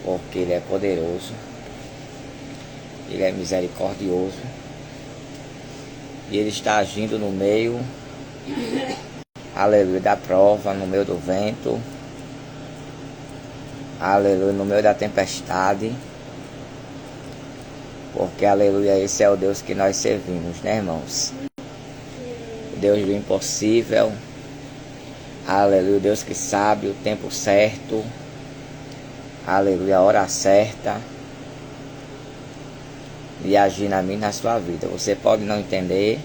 porque Ele é poderoso, Ele é misericordioso, e Ele está agindo no meio, aleluia, da prova, no meio do vento, aleluia, no meio da tempestade, porque, aleluia, esse é o Deus que nós servimos, né, irmãos? O Deus do impossível, aleluia, o Deus que sabe o tempo certo, aleluia, a hora certa de agir na minha e na sua vida. Você pode não entender,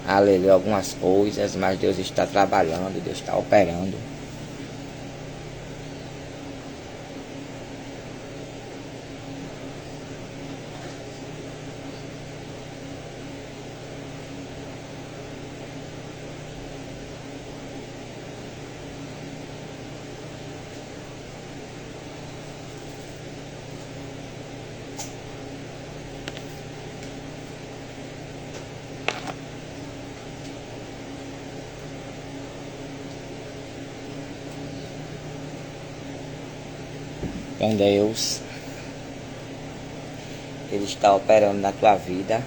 aleluia, algumas coisas, mas Deus está trabalhando, Deus está operando. Então Deus, Ele está operando na tua vida.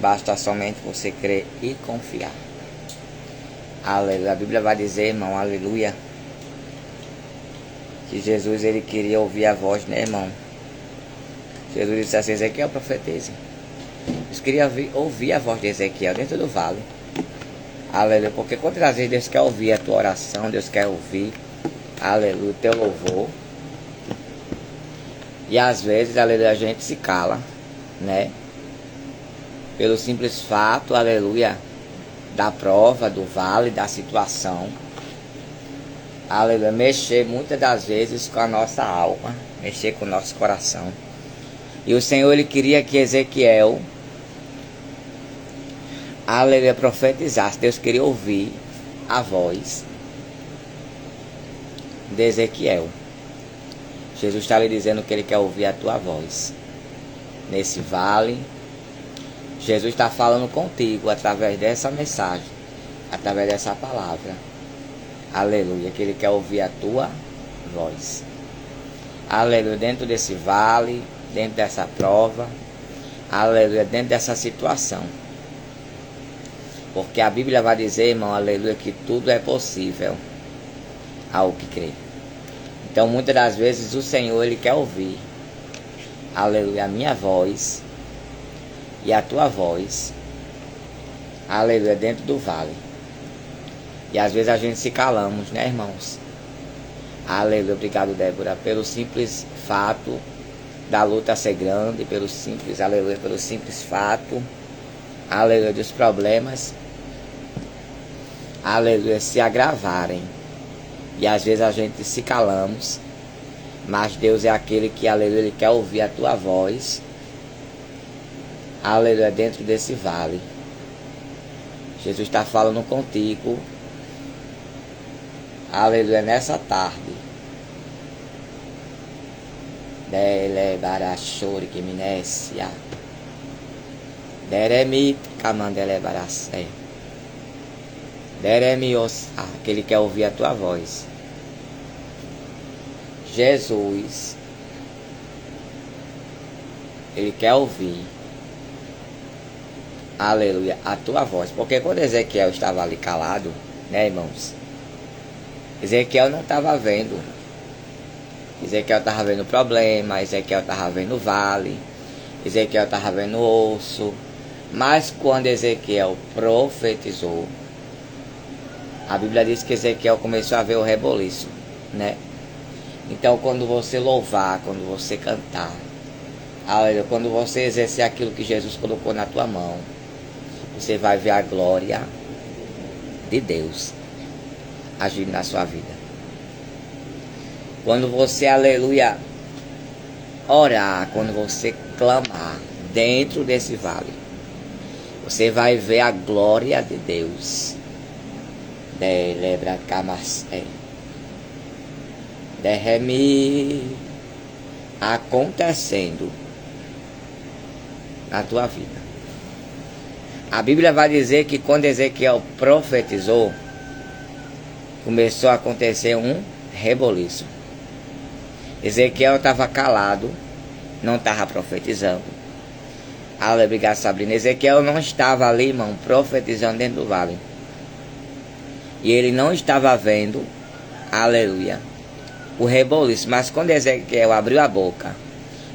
Basta somente você crer e confiar. Aleluia. A Bíblia vai dizer, irmão, aleluia, que Jesus, Ele queria ouvir a voz, né, irmão? Jesus disse assim: Ezequiel, profetize. Eles queriam ouvir a voz de Ezequiel dentro do vale. Aleluia. Porque quantas vezes Deus quer ouvir a tua oração, Deus quer ouvir, aleluia, o teu louvor. E às vezes, aleluia, a gente se cala, né? Pelo simples fato, aleluia, da prova, do vale, da situação. Aleluia, mexer muitas das vezes com a nossa alma, mexer com o nosso coração. E o Senhor, Ele queria que Ezequiel, aleluia, profetizasse. Deus queria ouvir a voz de Ezequiel. Jesus está lhe dizendo que Ele quer ouvir a tua voz nesse vale. Jesus está falando contigo através dessa mensagem, através dessa palavra. Aleluia, que Ele quer ouvir a tua voz. Aleluia, dentro desse vale, dentro dessa prova, aleluia, dentro dessa situação. Porque a Bíblia vai dizer, irmão, aleluia, que tudo é possível ao que crê. Então, muitas das vezes, o Senhor, Ele quer ouvir, aleluia, a minha voz e a tua voz, aleluia, dentro do vale. E às vezes a gente se calamos, né, irmãos? Aleluia, obrigado, Débora, pelo simples fato da luta ser grande, pelo simples, aleluia, pelo simples fato, aleluia, dos problemas, aleluia, se agravarem. E às vezes a gente se calamos, mas Deus é aquele que, aleluia, Ele quer ouvir a tua voz, aleluia, dentro desse vale. Jesus está falando contigo, aleluia, nessa tarde. Dele barachori que minécia. Deremit camandele baracé. Deremios, que Ele quer ouvir a tua voz. Jesus, Ele quer ouvir, aleluia, a tua voz. Porque quando Ezequiel estava ali calado, né, irmãos, Ezequiel não estava vendo. Ezequiel estava vendo problema, Ezequiel estava vendo vale, Ezequiel estava vendo osso. Mas quando Ezequiel profetizou, a Bíblia diz que Ezequiel começou a ver o reboliço, né? Então, quando você louvar, quando você cantar, aleluia, quando você exercer aquilo que Jesus colocou na tua mão, você vai ver a glória de Deus agindo na sua vida. Quando você, aleluia, orar, quando você clamar dentro desse vale, você vai ver a glória de Deus. Delebra camasté. Derreme acontecendo na tua vida. A Bíblia vai dizer que quando Ezequiel profetizou, começou a acontecer um reboliço. Ezequiel estava calado, não estava profetizando. Aleluia, obrigado, Sabrina. Ezequiel não estava ali, irmão, profetizando dentro do vale. E ele não estava vendo, aleluia, o reboliço. Mas quando Ezequiel abriu a boca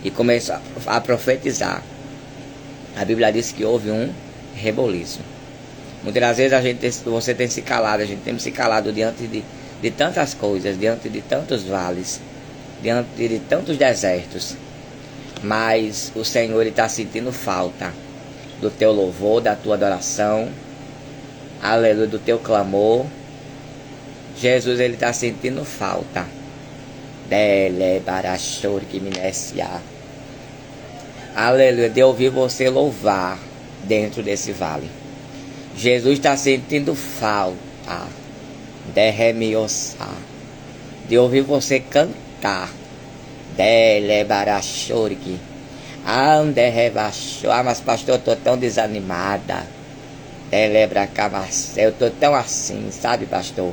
e começou a profetizar, a Bíblia diz que houve um reboliço. Muitas das vezes você tem se calado, a gente tem se calado diante de tantas coisas, diante de tantos vales, diante de tantos desertos. Mas o Senhor está sentindo falta do teu louvor, da tua adoração, aleluia, do teu clamor. Jesus, ele está sentindo falta. Aleluia, de ouvir você louvar dentro desse vale. Jesus está sentindo falta de ouvir você cantar. Mas pastor, eu estou tão desanimada. Eu estou tão assim, sabe, pastor?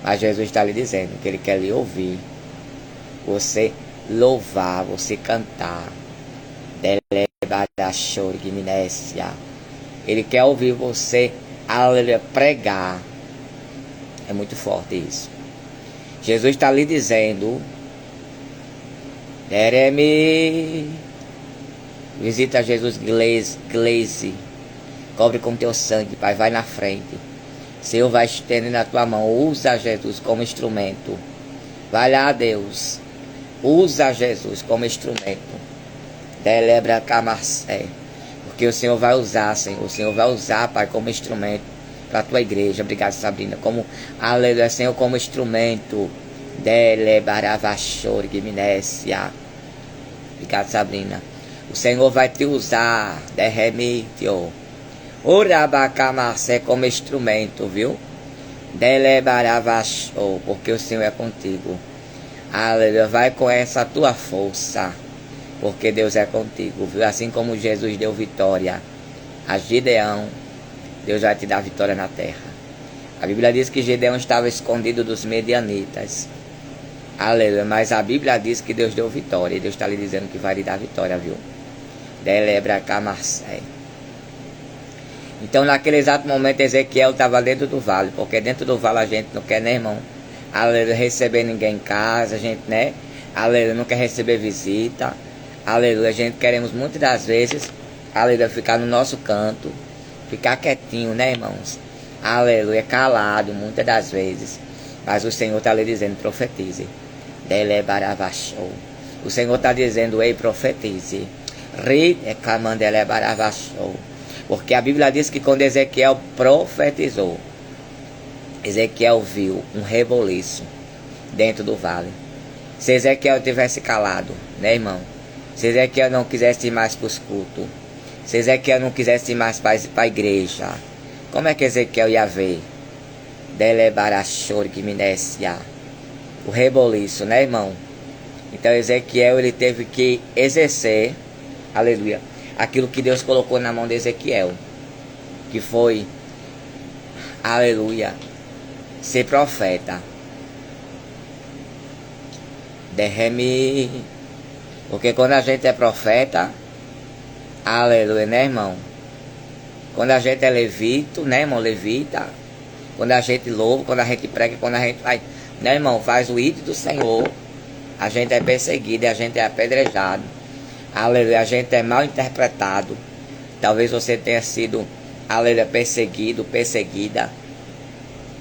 Mas Jesus está lhe dizendo que ele quer lhe ouvir, você louvar, você cantar. Ele quer ouvir você, aleluia, pregar. É muito forte isso. Jesus está lhe dizendo: visita Jesus Glaze. Cobre com teu sangue, Pai, vai na frente. Senhor, vai estendendo a tua mão. Usa Jesus como instrumento. Vai lá, Deus. Usa Jesus como instrumento. Delebra Camacé. Porque o Senhor vai usar, Senhor. O Senhor vai usar, Pai, como instrumento para a tua igreja. Obrigado, Sabrina. Como, aleluia, Senhor, como instrumento. Delebaravachor, Guiminésia. Obrigado, Sabrina. O Senhor vai te usar. Derremitio. Urabacamacé como instrumento, viu? Delebaravachor. Porque o Senhor é contigo. Aleluia. Vai com essa tua força. Porque Deus é contigo, viu? Assim como Jesus deu vitória a Gideão, Deus vai te dar vitória na terra. A Bíblia diz que Gideão estava escondido dos medianitas. Aleluia. Mas a Bíblia diz que Deus deu vitória. E Deus está lhe dizendo que vai lhe dar vitória, viu? Delebra Camacé. Então, naquele exato momento, Ezequiel estava dentro do vale. Porque dentro do vale a gente não quer, né, irmão? Aleluia, receber ninguém em casa. A gente, né? Aleluia, não quer receber visita. Aleluia, a gente queremos muitas das vezes, aleluia, ficar no nosso canto, ficar quietinho, né, irmãos? Aleluia, calado, muitas das vezes. Mas o Senhor está lhe dizendo, profetize. Delebaravachou. O Senhor está dizendo, ei, profetize. Porque a Bíblia diz que quando Ezequiel profetizou, Ezequiel viu um reboliço dentro do vale. Se Ezequiel tivesse calado, né, irmão? Se Ezequiel não quisesse ir mais para os cultos, se Ezequiel não quisesse ir mais para a igreja, como é que Ezequiel ia ver? Delebarachor que minécia. O reboliço, né, irmão? Então Ezequiel, ele teve que exercer, aleluia, aquilo que Deus colocou na mão de Ezequiel, que foi, aleluia, ser profeta. Derrame. Porque quando a gente é profeta, aleluia, né, irmão? Quando a gente é levito, né, irmão, levita. Quando a gente louva, quando a gente prega, quando a gente vai, né, irmão, faz o ídolo do Senhor, a gente é perseguido, a gente é apedrejado. Aleluia, a gente é mal interpretado. Talvez você tenha sido, aleluia, perseguido, perseguida.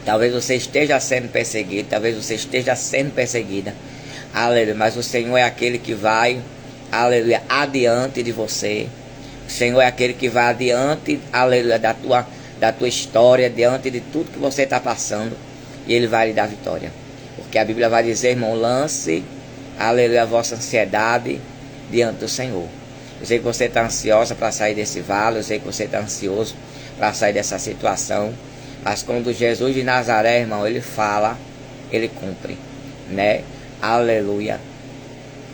Talvez você esteja sendo perseguido, talvez você esteja sendo perseguida. Aleluia, mas o Senhor é aquele que vai, aleluia, adiante de você. O Senhor é aquele que vai adiante, aleluia, da tua história, diante de tudo que você está passando. E Ele vai lhe dar vitória. Porque a Bíblia vai dizer, irmão, lance, aleluia, a vossa ansiedade diante do Senhor. Eu sei que você está ansiosa para sair desse vale, eu sei que você está ansioso para sair dessa situação. Mas quando Jesus de Nazaré, irmão, Ele fala, Ele cumpre, né? Aleluia.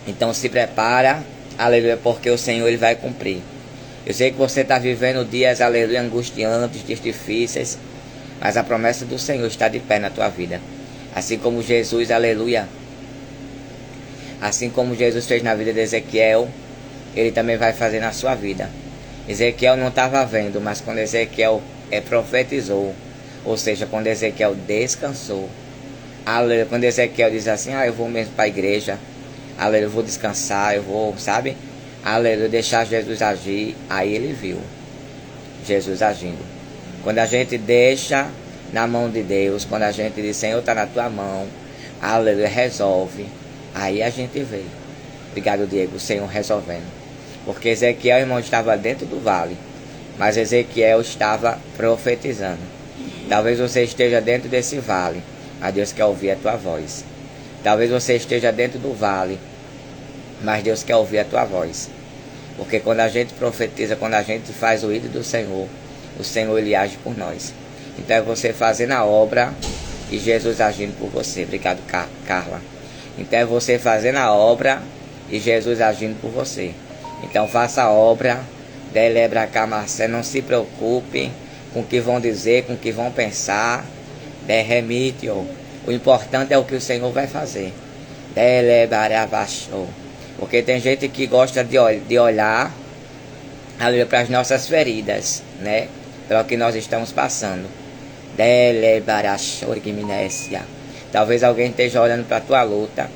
Então se prepara, aleluia, porque o Senhor, Ele vai cumprir. Eu sei que você está vivendo dias, aleluia, angustiantes, dias difíceis, mas a promessa do Senhor está de pé na tua vida. Assim como Jesus, aleluia, Assim como Jesus fez na vida de Ezequiel, ele também vai fazer na sua vida. Ezequiel não estava vendo, mas quando Ezequiel profetizou, ou seja, quando Ezequiel descansou, aleluia, quando Ezequiel diz assim, eu vou mesmo para a igreja, aleluia, eu vou descansar, eu vou, sabe, aleluia, deixar Jesus agir, aí ele viu Jesus agindo. Quando a gente deixa na mão de Deus, quando a gente diz, Senhor, está na tua mão, aleluia, resolve, aí a gente vê. Obrigado, Diego, o Senhor resolvendo. Porque Ezequiel, irmão, estava dentro do vale, mas Ezequiel estava profetizando. Talvez você esteja dentro desse vale, mas Deus quer ouvir a tua voz. Talvez você esteja dentro do vale, mas Deus quer ouvir a tua voz. Porque quando a gente profetiza, quando a gente faz o ídolo do Senhor, o Senhor, ele age por nós. Então é você fazendo a obra e Jesus agindo por você. Obrigado, Carla. Então é você fazendo a obra e Jesus agindo por você. Então faça a obra, delebra cá, Marcelo, não se preocupe com o que vão dizer, com o que vão pensar. Remite, o importante é o que o Senhor vai fazer. Porque tem gente que gosta de olhar para as nossas feridas, né? Para o que nós estamos passando. Talvez alguém esteja olhando para a tua luta.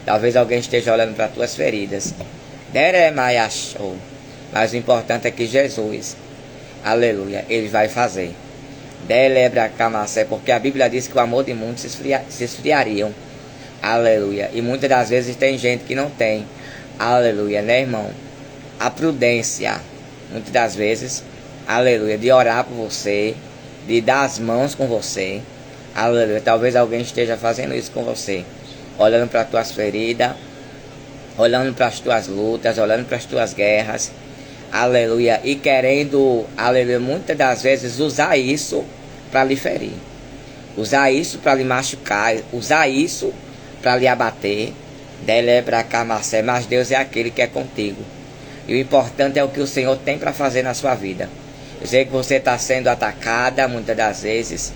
Talvez alguém esteja olhando para as tuas feridas. Mas o importante é que Jesus, aleluia, ele vai fazer. Porque a Bíblia diz que o amor de muitos se esfriariam. Aleluia. E muitas das vezes tem gente que não tem, aleluia, né, irmão? A prudência, muitas das vezes, aleluia, de orar por você, de dar as mãos com você. Aleluia. Talvez alguém esteja fazendo isso com você, olhando para as tuas feridas, olhando para as tuas lutas, olhando para as tuas guerras, aleluia, e querendo, aleluia, muitas das vezes usar isso para lhe ferir, usar isso para lhe machucar, usar isso para lhe abater. Mas Deus é aquele que é contigo, e o importante é o que o Senhor tem para fazer na sua vida. Eu sei que você está sendo atacada muitas das vezes,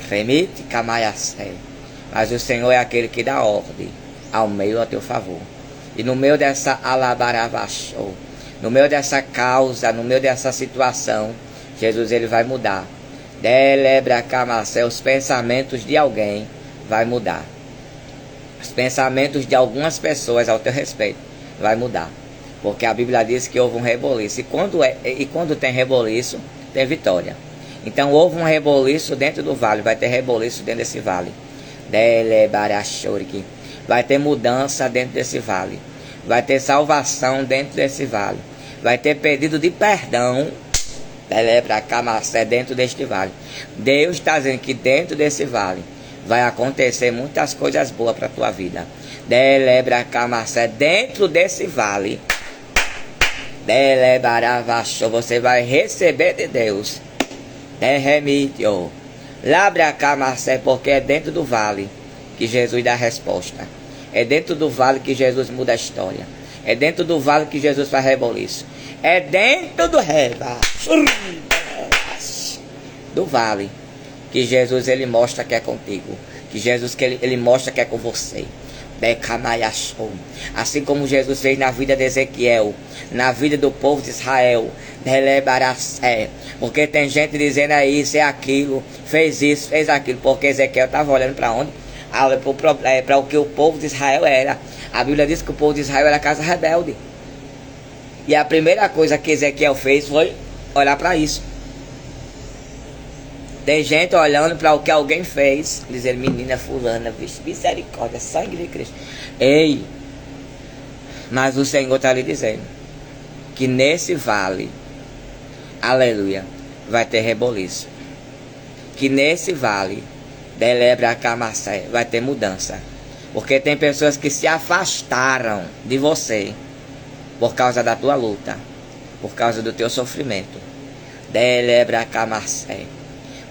remite, mas o Senhor é aquele que dá ordem ao meio a teu favor. E no meio dessa alabaravachou, no meio dessa causa, no meio dessa situação, Jesus, ele vai mudar. Os pensamentos de alguém vai mudar. Os pensamentos de algumas pessoas ao teu respeito vai mudar. Porque a Bíblia diz que houve um reboliço. E quando tem reboliço, tem vitória. Então houve um reboliço dentro do vale, vai ter reboliço dentro desse vale. Vai ter mudança dentro desse vale. Vai ter salvação dentro desse vale. Vai ter pedido de perdão dentro deste vale. Deus está dizendo que dentro desse vale vai acontecer muitas coisas boas para a tua vida. Dentro desse vale, você vai receber de Deus. Porque é dentro do vale que Jesus dá a resposta. É dentro do vale que Jesus muda a história. É dentro do vale que Jesus faz reboliço. É dentro do vale que Jesus, ele mostra que é contigo. Que Jesus, que ele mostra que é com você. Assim como Jesus fez na vida de Ezequiel, na vida do povo de Israel. Porque tem gente dizendo aí, isso é aquilo, fez isso, fez aquilo. Porque Ezequiel estava olhando para onde? Para o que o povo de Israel era. A Bíblia diz que o povo de Israel era casa rebelde. E a primeira coisa que Ezequiel fez foi olhar para isso. Tem gente olhando para o que alguém fez, dizer, menina fulana, misericórdia, sangue de Cristo. Ei, mas o Senhor está lhe dizendo que nesse vale, aleluia, vai ter reboliço. Que nesse vale, vai ter mudança. Porque tem pessoas que se afastaram de você por causa da tua luta, por causa do teu sofrimento.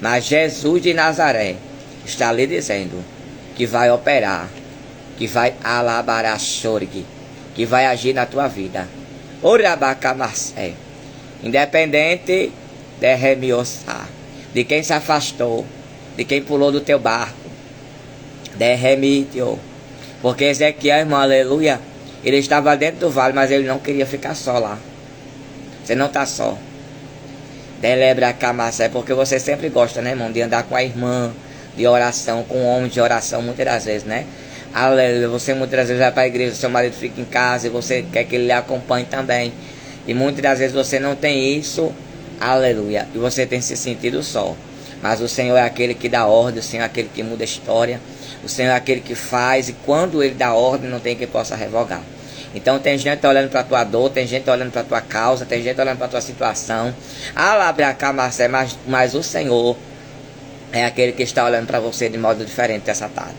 Mas Jesus de Nazaré está lhe dizendo que vai operar, que vai alabarachorgue, que vai agir na tua vida. Independente de quem se afastou, de quem pulou do teu barco, Derremitio. Porque Ezequiel, irmão, aleluia, ele estava dentro do vale, mas ele não queria ficar só lá. Você não está só. Delebra Camassé, porque você sempre gosta, né, irmão, de andar com a irmã, de oração, com o homem de oração, muitas das vezes, né? Aleluia, você muitas das vezes vai para a igreja, seu marido fica em casa e você quer que ele lhe acompanhe também. E muitas das vezes você não tem isso, aleluia, e você tem se sentido só. Mas o Senhor é aquele que dá ordem, o Senhor é aquele que muda a história, o Senhor é aquele que faz, e quando Ele dá ordem, não tem quem possa revogar. Então tem gente olhando para a tua dor, tem gente olhando para a tua causa, tem gente olhando para a tua situação. Mas o Senhor é aquele que está olhando para você de modo diferente essa tarde.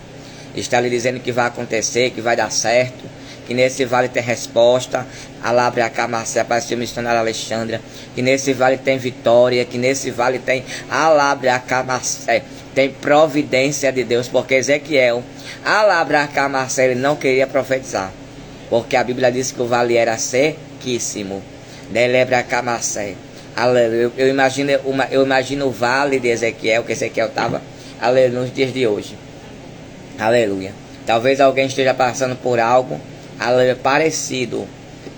Está lhe dizendo que vai acontecer, que vai dar certo, que nesse vale tem resposta. Alabracamacé, apareceu o missionário Alexandra, que nesse vale tem vitória, que nesse vale tem Alabracamacé, tem providência de Deus, porque Ezequiel, Alabracamacé, ele não queria profetizar, porque a Bíblia diz que o vale era sequíssimo. Delebracamacé, aleluia. Eu imagino o vale de Ezequiel, que Ezequiel estava, aleluia, nos dias de hoje. Aleluia. Talvez alguém esteja passando por algo, aleluia, parecido,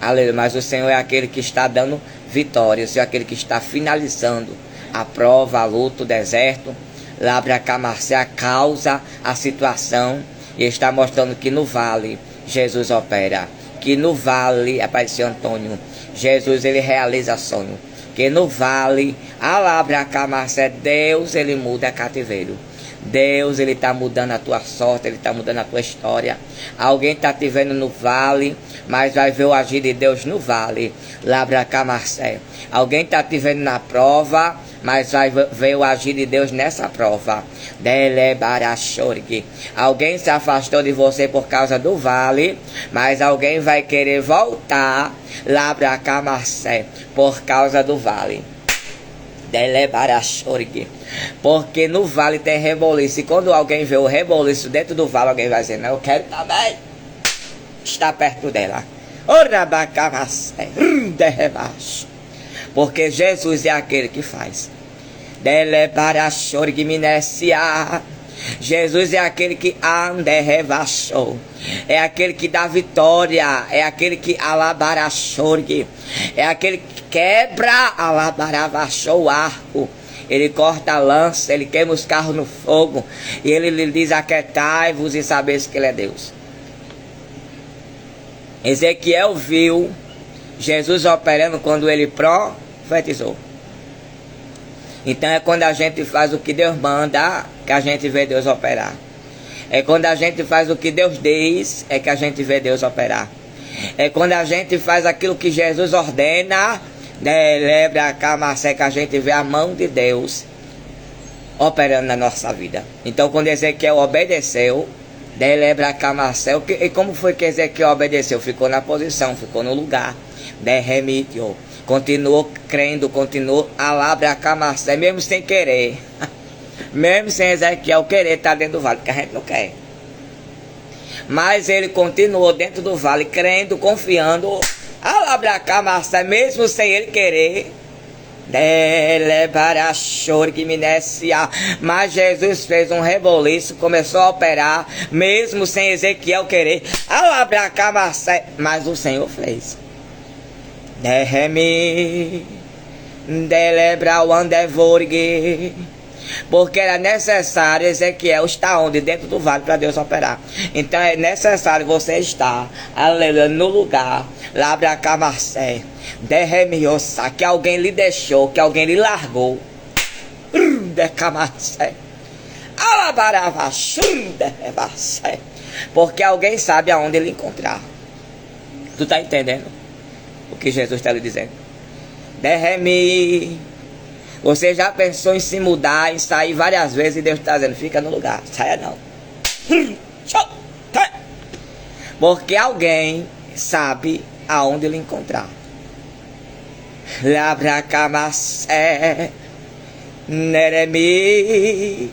aleluia, mas o Senhor é aquele que está dando vitória, o Senhor é aquele que está finalizando a prova, a luta, o deserto, Labracamacé, a causa, a situação, e está mostrando que no vale Jesus opera, que no vale, apareceu Antônio, Jesus ele realiza sonho, que no vale, Alabracamacé, Deus ele muda cativeiro. Deus, ele está mudando a tua sorte, ele está mudando a tua história. Alguém está te vendo no vale, mas vai ver o agir de Deus no vale. Labracamacé. Alguém está te vendo na prova, mas vai ver o agir de Deus nessa prova. Delebarachorgue. Alguém se afastou de você por causa do vale, mas alguém vai querer voltar, Labracamacé, por causa do vale. Delebarachorgue. Porque no vale tem reboliço. E quando alguém vê o reboliço dentro do vale, alguém vai dizer, não, eu quero também estar perto dela. Orabacamacé, derrebaixo. Porque Jesus é aquele que faz. Delebarachorgue minecia. Jesus é aquele que anderrevachou. É aquele que dá vitória. É aquele que alabarachorgue. É aquele que quebra alabaravachou o arco. Ele corta a lança, ele queima os carros no fogo. E ele lhe diz, aquietai-vos e sabeis que ele é Deus. Ezequiel viu Jesus operando quando ele profetizou. Então é quando a gente faz o que Deus manda, que a gente vê Deus operar. É quando a gente faz o que Deus diz, é que a gente vê Deus operar. É quando a gente faz aquilo que Jesus ordena, Delebracamacé, que a gente vê a mão de Deus operando na nossa vida. Então quando Ezequiel obedeceu, Delebracamacé, e como foi que Ezequiel obedeceu? Ficou na posição, ficou no lugar. Derremitio. Continuou crendo, continuou Alabracamacé, mesmo sem querer. Mesmo sem Ezequiel querer estar dentro do vale, porque a gente não quer. Mas ele continuou dentro do vale, crendo, confiando, Alabracamacé, mesmo sem ele querer. Mas Jesus fez um reboliço, começou a operar, mesmo sem Ezequiel querer. Alabracamacé, mas o Senhor fez. Derremi, delebra o andevorgue. Porque era necessário Ezequiel estar onde? Dentro do vale para Deus operar. Então é necessário você estar, aleluia, no lugar, Labracamacé, derremiosa, que alguém lhe deixou, que alguém lhe largou. Decamacé, alabaravachundebacé. Porque alguém sabe aonde ele encontrar. Tu tá entendendo o que Jesus está lhe dizendo? Derremi. Você já pensou em se mudar, em sair várias vezes e Deus está dizendo, fica no lugar, saia não. Porque alguém sabe aonde ele encontrar. Labracamacé, neremi,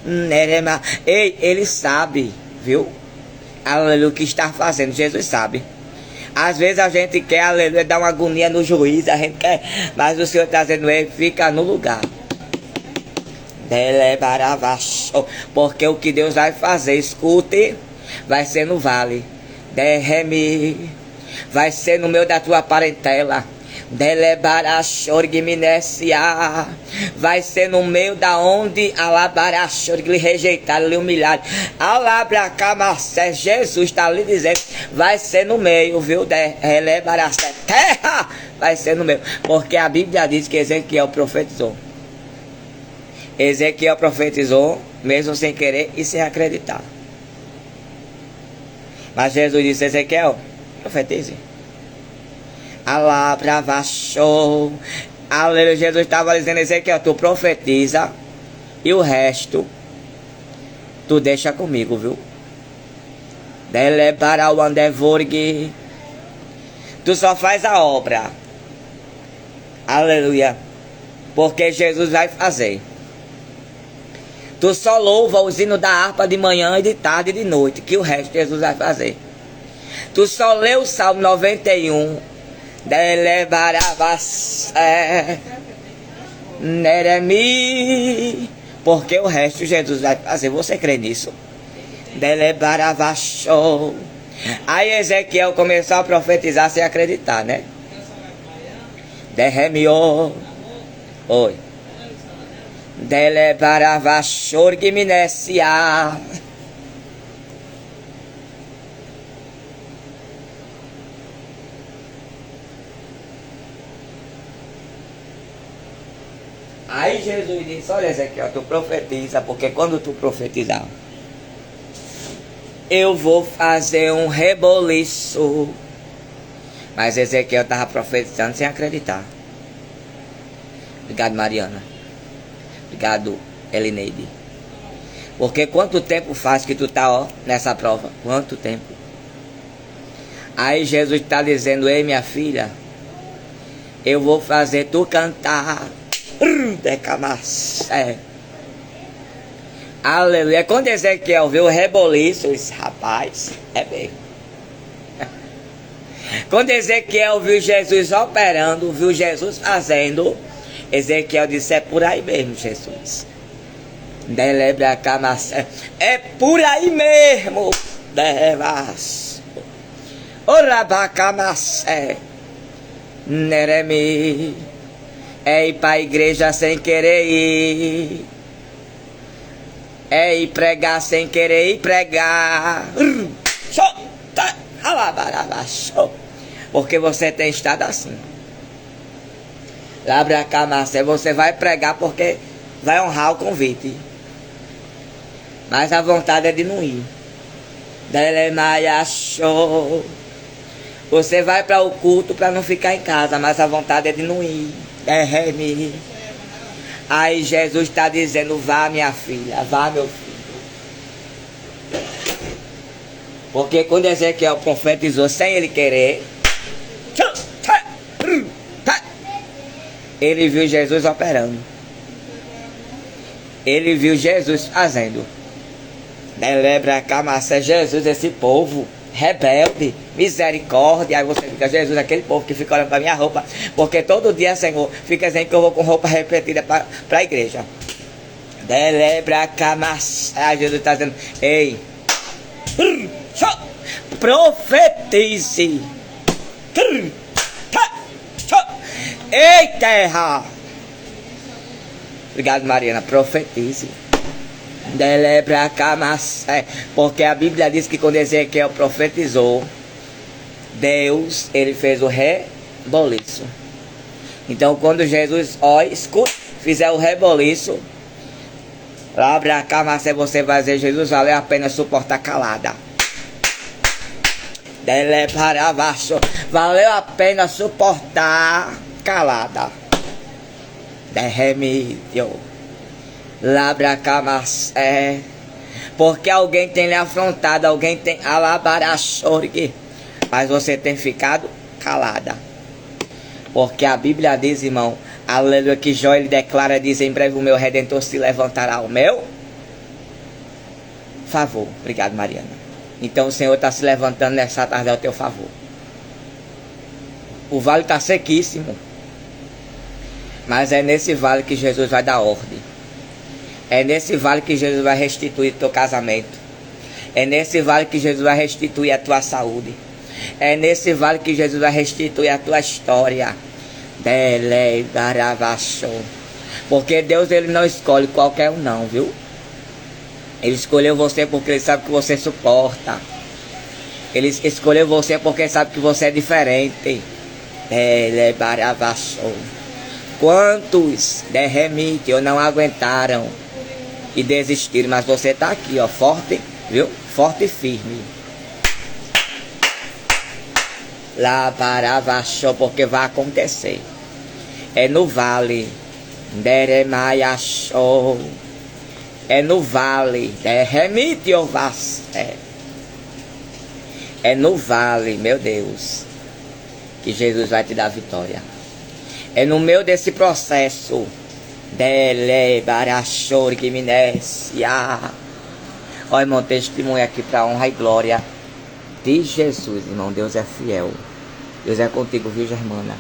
nerema. Ei, ele sabe, viu? Aleluia, o que está fazendo, Jesus sabe. Às vezes a gente quer, aleluia, dar uma agonia no juiz, a gente quer, mas o Senhor está dizendo, ele fica no lugar. Porque o que Deus vai fazer, escute, vai ser no vale. Derreme, vai ser no meio da tua parentela. Vai ser no meio da onde lhe rejeitaram, lhe humilharam. Jesus está lhe dizendo, vai ser no meio, viu? Terra, vai ser no meio. Porque a Bíblia diz que Ezequiel profetizou. Ezequiel profetizou, mesmo sem querer e sem acreditar. Mas Jesus disse, Ezequiel, profetize. Aleluia. Jesus estava dizendo, Ezequiel, tu profetiza e o resto tu deixa comigo, viu? Tu só faz a obra. Aleluia. Porque Jesus vai fazer. Tu só louva o sino da harpa de manhã e de tarde e de noite, que o resto Jesus vai fazer. Tu só lê o Salmo 91. Porque o resto Jesus vai fazer. Você crê nisso? Aí Ezequiel começou a profetizar sem acreditar, né? Derremiou. Oi. Aí Jesus disse, olha Ezequiel, tu profetiza, porque quando tu profetizar, eu vou fazer um reboliço. Mas Ezequiel estava profetizando sem acreditar. Obrigado, Mariana. Obrigado, Elineide. Porque quanto tempo faz que tu tá nessa prova? Quanto tempo? Aí Jesus está dizendo, ei minha filha, eu vou fazer tu cantar. Aleluia. Quando Ezequiel viu o reboliço, ele disse, rapaz, é mesmo. Quando Ezequiel viu Jesus operando, viu Jesus fazendo, Ezequiel disse, é por aí mesmo, Jesus. É por aí mesmo. É ir para a igreja sem querer ir. É ir pregar sem querer ir pregar. Porque você tem estado assim. Você vai pregar porque vai honrar o convite. Mas a vontade é de não ir. Você vai para o culto para não ficar em casa, mas a vontade é de não ir. Aí Jesus está dizendo, vá minha filha, vá meu filho. Porque quando Ezequiel profetizou sem ele querer, ele viu Jesus operando. Ele viu Jesus fazendo. Jesus, esse povo rebelde, misericórdia. Aí você fica, Jesus, aquele povo que fica olhando para minha roupa, porque todo dia, Senhor, fica dizendo que eu vou com roupa repetida para a igreja. Aí Jesus está dizendo, ei, profetize. Ei, terra. Obrigado, Mariana, profetize. Porque a Bíblia diz que quando Ezequiel profetizou, Deus, ele fez o reboliço. Então quando Jesus, fizer o reboliço, você vai dizer, Jesus, valeu a pena suportar calada. Valeu a pena suportar calada. Porque alguém tem lhe afrontado, alguém tem mas você tem ficado calada. Porque a Bíblia diz, irmão, aleluia, que Jó ele declara, diz, em breve o meu Redentor se levantará ao meu favor. Obrigado, Mariana. Então o Senhor está se levantando nessa tarde ao teu favor. O vale está sequíssimo, mas é nesse vale que Jesus vai dar ordem. É nesse vale que Jesus vai restituir teu casamento. É nesse vale que Jesus vai restituir a tua saúde. É nesse vale que Jesus vai restituir a tua história. Porque Deus, ele não escolhe qualquer um não, viu? Ele escolheu você porque ele sabe que você suporta. Ele escolheu você porque sabe que você é diferente. Quantos ou não aguentaram e desistiram, mas você está aqui, ó, forte, viu? Forte e firme. Lá para baixo, porque vai acontecer. É no vale. É no vale. É no vale, meu Deus, que Jesus vai te dar vitória. É no meio desse processo. Ó, irmão, testemunha aqui para honra e glória de Jesus, irmão. Deus é fiel. Deus é contigo, viu, Germana?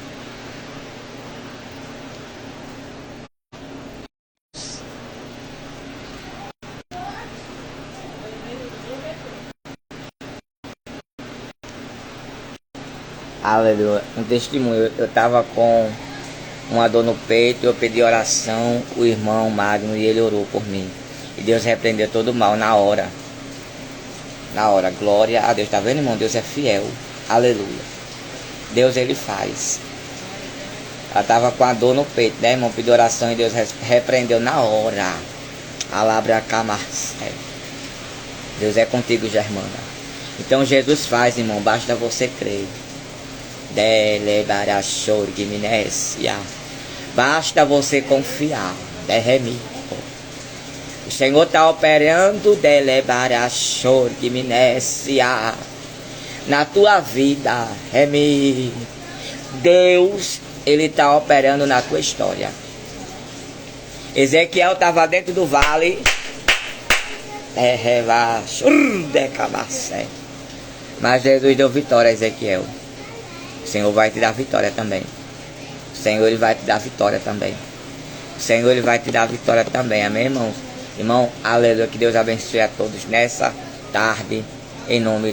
Aleluia. Um testemunho. Eu tava com uma dor no peito, eu pedi oração, o irmão Magno, e ele orou por mim. E Deus repreendeu todo o mal na hora. Na hora, glória a Deus. Tá vendo, irmão? Deus é fiel. Aleluia. Deus, ele faz. Ela tava com a dor no peito, né, irmão? Pediu oração e Deus repreendeu na hora. Alabra Camarcé. Deus é contigo, Germana. Então Jesus faz, irmão. Basta você crer. Basta você confiar. O Senhor está operando na tua vida. Deus, ele está operando na tua história. Ezequiel estava dentro do vale. Mas Jesus deu vitória a Ezequiel. O Senhor vai te dar vitória também. O Senhor, ele vai te dar vitória também. O Senhor, ele vai te dar vitória também. Amém, irmãos? Irmão, aleluia. Que Deus abençoe a todos nessa tarde. Em nome